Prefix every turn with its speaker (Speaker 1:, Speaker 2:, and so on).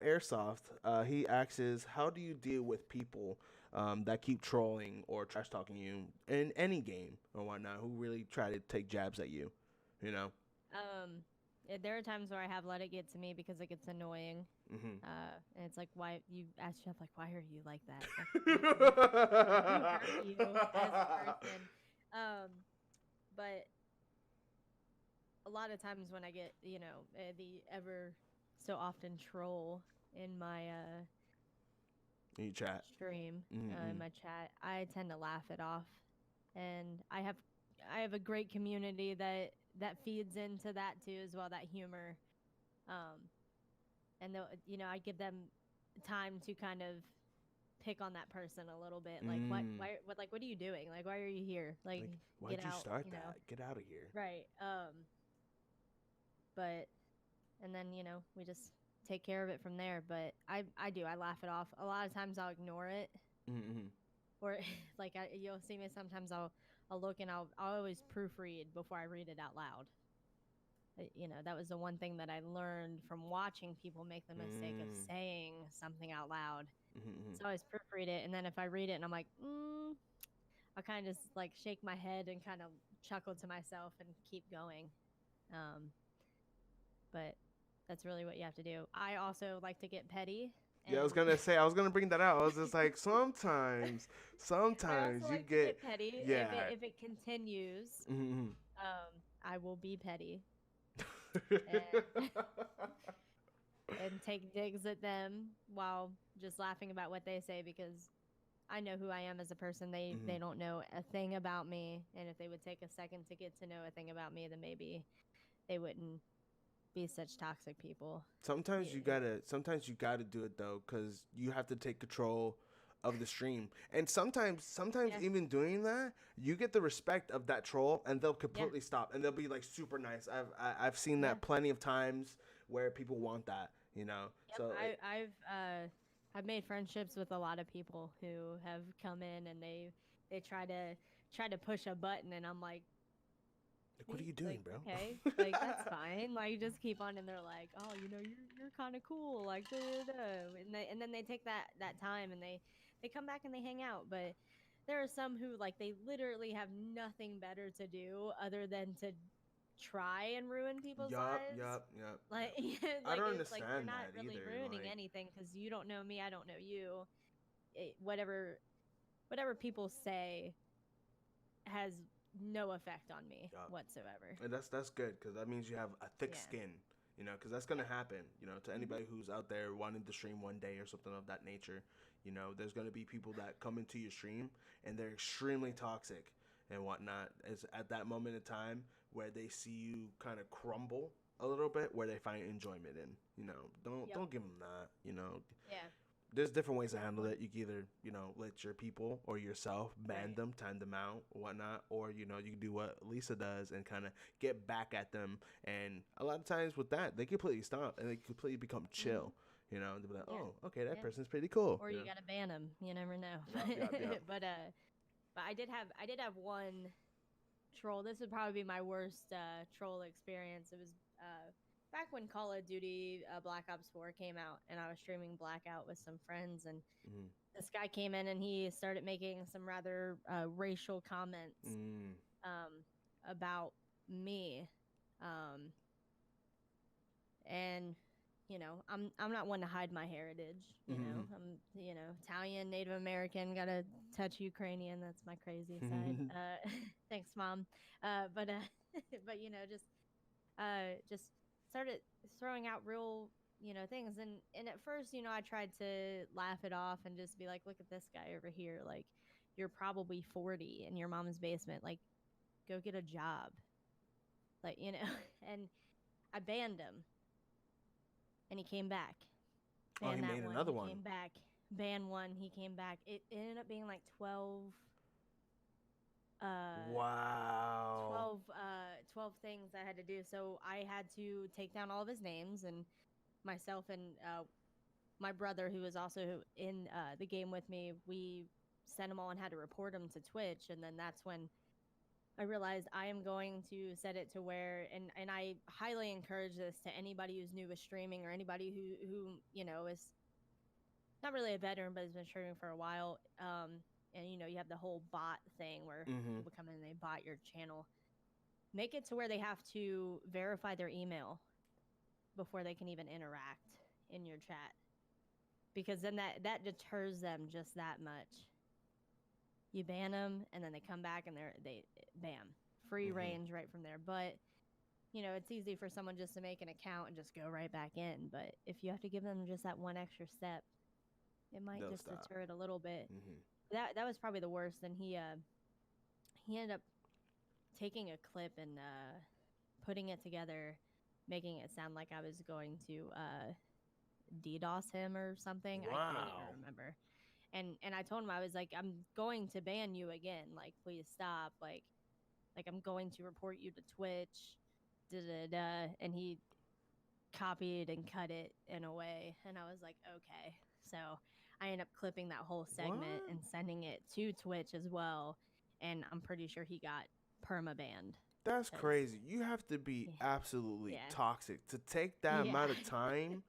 Speaker 1: Airsoft, he asks, how do you deal with people that keep trolling or trash talking you in any game or whatnot, who really try to take jabs at you? You know.
Speaker 2: There are times where I have let it get to me because it gets annoying.
Speaker 1: Hmm.
Speaker 2: And it's like, why you ask yourself, like, why are you like that? Like who hurt you as a person? Um, but a lot of times when I get, the ever so often troll in my
Speaker 1: You chat.
Speaker 2: stream, in
Speaker 1: Mm-hmm.
Speaker 2: my chat, I tend to laugh it off, and I have a great community that feeds into that too as well, that humor. Um, and I give them time to kind of pick on that person a little bit, like
Speaker 1: Mm.
Speaker 2: what are you doing, like why are you here, like
Speaker 1: Like,
Speaker 2: get
Speaker 1: why'd you
Speaker 2: out,
Speaker 1: start that? Get out of here.
Speaker 2: right. But and then we just take care of it from there. But I laugh it off. A lot of times I'll ignore it,
Speaker 1: Mm-hmm.
Speaker 2: or like you'll see me sometimes I'll look and I'll always proofread before I read it out loud. That was the one thing that I learned from watching people make the mistake of
Speaker 1: Mm.
Speaker 2: saying something out loud.
Speaker 1: Mm-hmm.
Speaker 2: So I always proofread it, and then if I read it and I'm like, I kind of just like shake my head and kind of chuckle to myself and keep going. Um, but that's really what you have to do. I also like to get petty,
Speaker 1: Yeah, I was
Speaker 2: and
Speaker 1: gonna say, I was gonna bring that out. I was just like, sometimes,
Speaker 2: I also
Speaker 1: sometimes you
Speaker 2: like to
Speaker 1: get,
Speaker 2: get petty. If it
Speaker 1: yeah.
Speaker 2: if it continues,
Speaker 1: Mm-hmm.
Speaker 2: I will be petty and and take digs at them while just laughing about what they say, because I know who I am as a person. They
Speaker 1: Hmm.
Speaker 2: don't know a thing about me, and if they would take a second to get to know a thing about me, then maybe they wouldn't be such toxic people.
Speaker 1: Sometimes you
Speaker 2: Yeah,
Speaker 1: gotta, sometimes you gotta do it though, because you have to take control of the stream. And sometimes
Speaker 2: yeah,
Speaker 1: even doing that, you get the respect of that troll, and they'll
Speaker 2: yeah,
Speaker 1: completely stop, and they'll be like super nice. I've seen
Speaker 2: yeah.
Speaker 1: that plenty of times where people want that, you know.
Speaker 2: Yep,
Speaker 1: So it,
Speaker 2: I've made friendships with a lot of people who have come in and they try to push a button, and I'm like,
Speaker 1: like, what are you doing,
Speaker 2: like,
Speaker 1: bro?
Speaker 2: okay, like that's fine, like just keep on, and they're like, oh, you're kind of cool, like da, da, da. And then they take that time and they come back and they hang out. But there are some who, like, they literally have nothing better to do other than to try and ruin people's
Speaker 1: Yup,
Speaker 2: lives.
Speaker 1: yup, yup,
Speaker 2: Like,
Speaker 1: yup. I
Speaker 2: like
Speaker 1: don't
Speaker 2: it's like you're
Speaker 1: understand
Speaker 2: not
Speaker 1: that
Speaker 2: really
Speaker 1: either.
Speaker 2: ruining
Speaker 1: Like,
Speaker 2: anything because you don't know me, I don't know you. Whatever people say has no effect on me
Speaker 1: yup.
Speaker 2: whatsoever.
Speaker 1: And that's good, because that means you have a thick
Speaker 2: Yeah,
Speaker 1: skin, you know, because that's gonna
Speaker 2: yeah.
Speaker 1: happen, you know, to
Speaker 2: Hmm.
Speaker 1: anybody who's out there wanting to stream one day or something of that nature. You know, there's gonna be people that come into your stream and they're extremely toxic and whatnot. It's at that moment in time where they see you kind of crumble a little bit, where they find enjoyment in. You know,
Speaker 2: Yep.
Speaker 1: don't give them that. You know,
Speaker 2: Yeah.
Speaker 1: there's different ways to handle
Speaker 2: Exactly.
Speaker 1: it. You can either, you know, let your people or yourself ban
Speaker 2: Right.
Speaker 1: them, time them out, or whatnot, or you know, you can do what Lisa does and kind of get back at them. And a lot of times with that, they completely stop and they completely become
Speaker 2: Hmm.
Speaker 1: chill. You know, they'll be like,
Speaker 2: Yeah.
Speaker 1: oh, okay, that
Speaker 2: Yeah.
Speaker 1: person's pretty cool.
Speaker 2: Or
Speaker 1: You
Speaker 2: you
Speaker 1: know,
Speaker 2: gotta ban them. You never know.
Speaker 1: yup, yup, yup.
Speaker 2: But I did have one troll. This would probably be my worst troll experience. It was back when Call of Duty Black Ops 4 came out, and I was streaming Blackout with some friends, and
Speaker 1: Mm,
Speaker 2: this guy came in and he started making some rather racial comments
Speaker 1: mm,
Speaker 2: um, about me. Um, and I'm not one to hide my heritage.
Speaker 1: mm,
Speaker 2: I'm Italian, Native American, got a touch Ukrainian. That's my crazy side.
Speaker 1: mm.
Speaker 2: Thanks, mom. But but just started throwing out real things, and at first, I tried to laugh it off and just be like, look at this guy over here, like, you're probably 40 in your mom's basement, like, go get a job, like, and I banned him, and he came back.
Speaker 1: Oh, he
Speaker 2: Ban that
Speaker 1: made
Speaker 2: one.
Speaker 1: another
Speaker 2: He
Speaker 1: one.
Speaker 2: came back. Ban one. He came back. It ended up being like uh,
Speaker 1: Wow.
Speaker 2: 12 things I had to do. So I had to take down all of his names, and myself and my brother, who was also in the game with me, we sent them all and had to report them to Twitch. And then that's when I realized I am going to set it to where, and I highly encourage this to anybody who's new with streaming, or anybody who you know is not really a veteran but has been streaming for a while. And you know, you have the whole bot thing where
Speaker 1: Mm-hmm.
Speaker 2: people come in and they bot your channel. Make it to where they have to verify their email before they can even interact in your chat, because then that deters them just that much. You ban them, and then they come back and they bam, free
Speaker 1: Mm-hmm.
Speaker 2: range right from there. But you know, it's easy for someone just to make an account and just go right back in. But if you have to give them just that one extra step, it might
Speaker 1: They'll
Speaker 2: just
Speaker 1: stop.
Speaker 2: deter it a little bit.
Speaker 1: Mm-hmm.
Speaker 2: That was probably the worst. And he ended up taking a clip and putting it together, making it sound like I was going to DDoS him or something. I can't
Speaker 1: Wow.
Speaker 2: even remember. And I told him, I was like, I'm going to ban you again. Like, please stop. Like I'm going to report you to Twitch. Da da da. And he copied and cut it in a way, and I was like, okay. So I ended up clipping that whole segment
Speaker 1: What?
Speaker 2: and sending it to Twitch as well, and I'm pretty sure he got perma banned.
Speaker 1: That's crazy. You have to be
Speaker 2: Yeah,
Speaker 1: absolutely
Speaker 2: yeah,
Speaker 1: toxic to take that
Speaker 2: yeah.
Speaker 1: amount of time